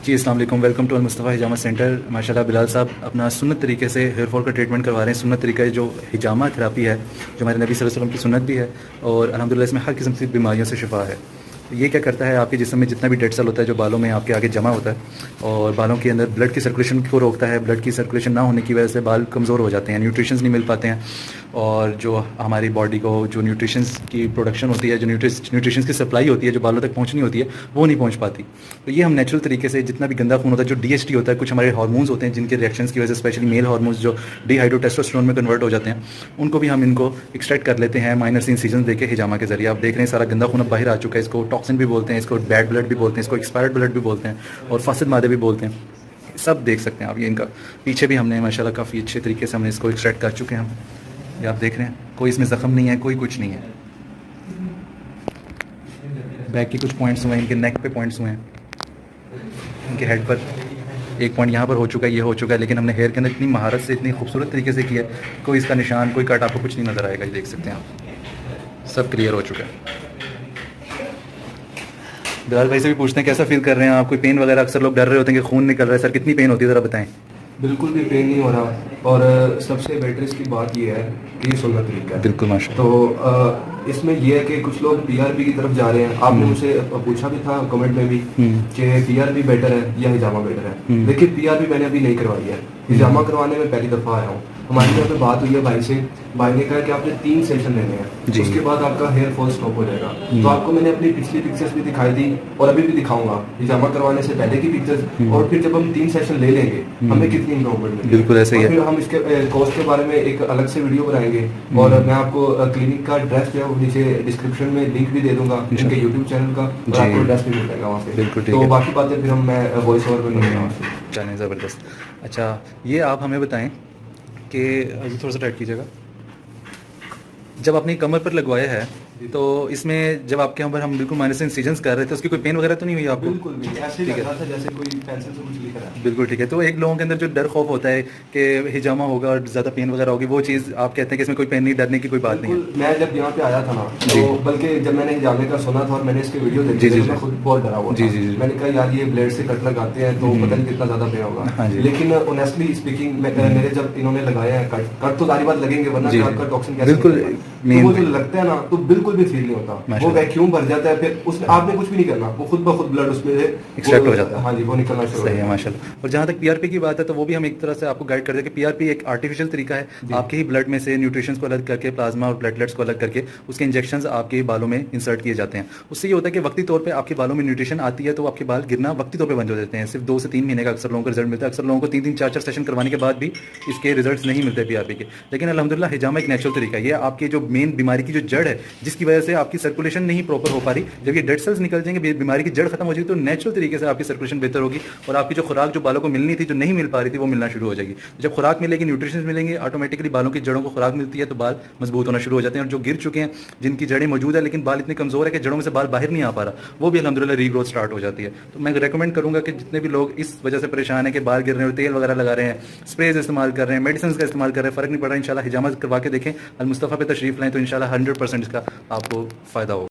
जी अस्सलाम वालेकुम, welcome to Al Mustafa Hijama centre. माशाल्लाह बिलाल साहब अपना सुन्नत तरीके से हेयर फॉल का ट्रीटमेंट करवा रहे हैं। सुन्नत तरीका जो हिजामा थेरापी है, जो हमारे नबी सल्लल्लाहु अलैहि वसल्लम की सुन्नत भी है और अल्हम्दुलिल्लाह इसमें हर किस्म की बीमारियों से शिफा है। तो ये क्या करता है, आपके जिस्म में जितना भी डेड सेल होता है जो बालों में आपके आगे जमा होता है और बालों के अंदर ब्लड की सर्कुलेशन को रोकता है। ब्लड की सर्कुलेशन ना होने की वजह से बाल कमज़ोर हो जाते हैं, न्यूट्रिशंस नहीं मिल पाते हैं और जो हमारी बॉडी को जो न्यूट्रिशंस की प्रोडक्शन होती है, जो न्यूट्रिशंस की सप्लाई होती है, जो बालों तक पहुंचनी होती है, वो नहीं पहुंच पाती। तो ये हम नेचुरल तरीके से जितना भी गंदा खून होता है, जो डीएचटी होता है, कुछ हमारे हार्मोन्स होते हैं जिनके रिएक्शंस की वजह से स्पेशली मेल हार्मोन्स जो डिहाइड्रोटेस्टोस्टेरोन में कन्वर्ट हो जाते हैं, उनको भी हम इनको एक्सट्रैक्ट कर लेते हैं माइनर सी इंसिजन देके हिजामा के जरिए। आप देख रहे हैं सारा गंदा खून अब बाहर आ चुका है। इसको टॉक्सिन भी बोलते हैं, इसको बैड ब्लड भी बोलते हैं, इसको एक्सपायर्ड ब्लड भी बोलते हैं और फासिद मादे भी बोलते हैं। सब देख सकते हैं आप। ये इनका पीछे भी हमने माशाल्लाह काफ़ी अच्छे तरीके से हमने इसको एक्सट्रैक्ट कर चुके हैं हम। ये आप देख रहे हैं, कोई इसमें ज़ख्म नहीं है, कोई कुछ नहीं है। बैक के कुछ पॉइंट्स हुए हैं, इनके नेक पे पॉइंट्स हुए हैं, इनके हेड पर एक पॉइंट यहाँ पर हो चुका है, ये हो चुका है, लेकिन हमने हेयर के अंदर इतनी महारत से, इतनी खूबसूरत तरीके से किया, कोई इसका निशान, कोई कट आपको कुछ नहीं नज़र आएगा। ये देख सकते हैं आप, सब क्लियर हो चुका है। बिलाल भाई से भी पूछते हैं कैसा फील कर रहे हैं आप? कोई पेन वगैरह? अक्सर लोग डर रहे होते हैं कि खून निकल रहा है, सर कितनी पेन होती है, ज़रा बताएं। बिल्कुल भी पेन नहीं हो रहा और सबसे बेटर इसकी बात ये है कि ये सुन्नत तरीका है। बिल्कुल माशाल्लाह। तो इसमें ये है कि कुछ लोग पीआरपी की तरफ जा रहे हैं। आपने मुझसे पूछा भी था कमेंट में भी कि पीआरपी बेटर है या हिजामा बेटर है। देखिए, पीआरपी मैंने अभी नहीं करवाई है, हिजामा करवाने में पहली दफ़ा आया हूँ। हमारी यहाँ पे बात हुई है भाई से, भाई ने कहा कि आपने 3 सेशन लेने हैं, उसके बाद आपका हेयर फॉल स्टॉप हो जाएगा। तो आपको मैंने अपनी पिछली पिक्चर्स भी दिखाई दी और अभी भी दिखाऊंगा, हिजामा करवाने से पहले की पिक्चर्स, और फिर जब हम 3 सेशन ले लेंगे हमें कितनी इंप्रूवमेंट मिलेगी। बिल्कुल ऐसे ही है। फिर हम इसके कॉस्ट के बारे में एक अलग से वीडियो बनाएंगे और मैं आपको क्लिनिक का एड्रेस जो है वो नीचे डिस्क्रिप्शन में लिंक भी दे दूंगा, इनके यूट्यूब चैनल का, और आपको एड्रेस भी मिल जाएगा वहाँ से। बिल्कुल ठीक तो है। बाकी बातें फिर हम मैं वॉइस ओवर में करूँगा आपसे। चलें, ज़बरदस्त। अच्छा, ये आप हमें बताएं कि थोड़ा सा टाइट कीजिएगा। जब आपने कमर पर लगवाया है तो इसमें जब आपके यहाँ पर हम बिल्कुल माइनस इंसिजन्स कर रहे थे, उसकी कोई पेन वगैरह तो नहीं हुई आपको? बिल्कुल भी ऐसे लग रहा था जैसे कोई पेंसिल से कुछ लिख रहा है। बिल्कुल ठीक है। तो एक लोगों के अंदर जो डर खौफ होता है कि हिजामा होगा और ज़्यादा पेन वगैरह होगी, वो चीज़ आप कहते हैं कि इसमें कोई पेन नहीं, डरने की कोई बात नहीं है। मैं जब यहाँ पे आया था ना, तो बल्कि जब मैंने हिजामे का सुना था और मैंने इसके वीडियो देखे थे, मैं खुद बहुत डरा हुआ था। मैंने कहा यार ये ब्लेड से कट लगाते हैं तो पता नहीं कितना ज़्यादा पेन होगा। लेकिन ऑनेस्टली स्पीकिंग मेरे जब इन्होंने लगाया है कट तो सारी बात लगेंगे, वरना आपका टॉक्सिन कैसे बिल्कुल वो जो लगता है ना तो बिल्कुल भी फील नहीं होता, वो वैक्यूम भर जाता है, फिर उसमें आपने कुछ भी नहीं करना, वो खुद ब खुद ब्लड उसमें से एक्सट्रैक्ट हो जाता है। हाँ जी, वो निकलना शुरू हो सही है माशाल्लाह। और जहाँ तक पीआरपी की बात है तो वो भी हम एक तरह से आपको गाइड कर दें कि पीआरपी एक आर्टिफिशियल तरीका है, आपके ही ब्लड में से न्यूट्रिशंस को अलग करके, प्लाज्मा और प्लेटलेट्स को अलग करके उसके इंजेक्शंस आपके बालों में इंसर्ट किए जाते हैं। उससे ये होता है कि वक्ती तौर पर आपके बालों में न्यूट्रिशन आती है तो आपके बाल गिरना वक्ती तौर पर बंद हो जाते हैं। सिर्फ 2 से 3 महीने का अक्सर लोगों को रिजल्ट मिलता है। अक्सर लोगों को 3-3, 4-4 सेशन करवाने के बाद भी इसके रिजल्ट नहीं मिलते पीआरपी के। लेकिन अल्हम्दुलिल्लाह हिजामा एक नेचुरल तरीका है। ये आपकी जो मेन बीमारी की जो जड़ है, जिसकी वजह से आपकी सर्कुलेशन नहीं प्रॉपर हो पा रही, जब ये डेड सेल्स निकल जाएंगे, बीमारी की जड़ खत्म हो जाएगी, तो नेचुरल तरीके से आपकी सर्कुलेशन बेहतर होगी और आपकी जो खुराक जो बालों को मिलनी थी, जो नहीं मिल पा रही थी, वो मिलना शुरू हो जाएगी। जब खुराक मिलेगी, न्यूट्रिशन मिलेंगे, ऑटोमेटिकली बालों की जड़ों को खुराक मिलती है तो बाल मजबूत होना शुरू हो जाते हैं। और जो गिर चुके हैं, जिनकी जड़ें मौजूद है लेकिन बाल इतने कमजोर है कि जड़ों में से बाल बाहर नहीं आ पा रहा, वो भी अल्हम्दुलिल्लाह रीग्रोथ स्टार्ट हो जाती है। तो मैं रेकमेंड करूंगा कि जितने भी लोग इस वजह से परेशान है कि बाल गिर रहे हैं, तेल वगैरह लगा रहे हैं, स्प्रेज इस्तेमाल कर रहे हैं, मेडिसिन का इस्तेमाल कर रहे हैं, फर्क नहीं पड़ रहा, इंशाल्लाह हिजामा करवा के देखें, अल मुस्तफ़ा पे तशरीफ लाएं तो इंशाल्लाह 100% इसका आपको फायदा होगा।